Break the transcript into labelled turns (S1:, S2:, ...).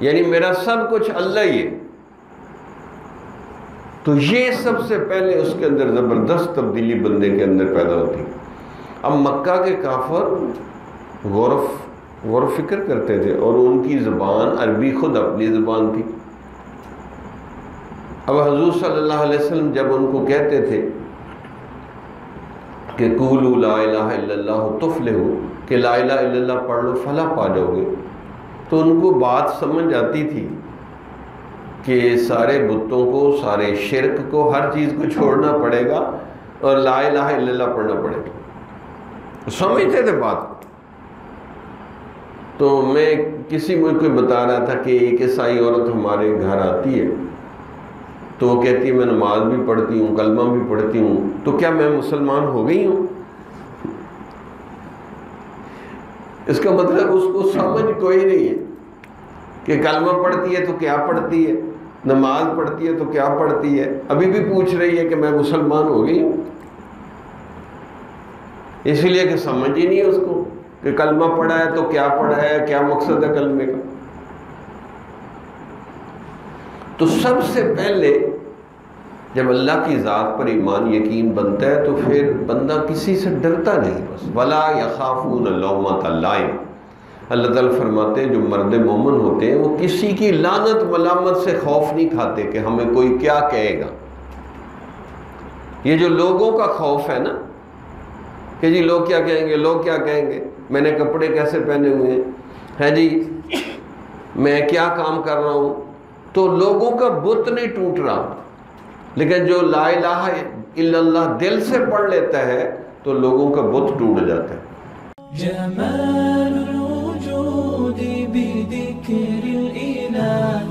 S1: یعنی میرا سب کچھ اللہ ہی ہے. تو یہ سب سے پہلے اس کے اندر زبردست تبدیلی بندے کے اندر پیدا ہوتی. اب مکہ کے کافر غور و فکر کرتے تھے اور ان کی زبان عربی خود اپنی زبان تھی. اب حضور صلی اللہ علیہ وسلم جب ان کو کہتے تھے کہ قولوا لا الہ الا اللہ تفلحوا، کہ لا الہ الا اللہ پڑھ لو فلاح پا جاؤ گے، تو ان کو بات سمجھ آتی تھی کہ سارے بتوں کو، سارے شرک کو، ہر چیز کو چھوڑنا پڑے گا اور لا الہ الا اللہ پڑھنا پڑے گا. سمجھتے تھے بات. تو میں کسی مجھ کو بتا رہا تھا کہ ایک عیسائی عورت ہمارے گھر آتی ہے تو وہ کہتی ہے میں نماز بھی پڑھتی ہوں، کلمہ بھی پڑھتی ہوں، تو کیا میں مسلمان ہو گئی ہوں؟ اس کا مطلب اس کو سمجھ کوئی نہیں ہے کہ کلمہ پڑھتی ہے تو کیا پڑھتی ہے، نماز پڑھتی ہے تو کیا پڑھتی ہے. ابھی بھی پوچھ رہی ہے کہ میں مسلمان ہو گئی ہوں، اس لیے کہ سمجھ ہی نہیں ہے اس کو کہ کلمہ پڑھا ہے تو کیا پڑھا ہے، کیا مقصد ہے کلمے کا. تو سب سے پہلے جب اللہ کی ذات پر ایمان یقین بنتا ہے تو پھر بندہ کسی سے ڈرتا نہیں. بس ولا یخافون لومۃ لائم. اللہ تعالیٰ فرماتے ہیں جو مرد مومن ہوتے ہیں وہ کسی کی لعنت ملامت سے خوف نہیں کھاتے کہ ہمیں کوئی کیا کہے گا. یہ جو لوگوں کا خوف ہے نا کہ جی لوگ کیا کہیں گے، لوگ کیا کہیں گے، میں نے کپڑے کیسے پہنے ہوئے ہیں جی، میں کیا کام کر رہا ہوں، تو لوگوں کا بت نہیں ٹوٹ رہا. لیکن جو لا الہ الا اللہ دل سے پڑھ لیتا ہے تو لوگوں کا بت ٹوٹ جاتا ہے.
S2: جمال الوجود بذکر الإله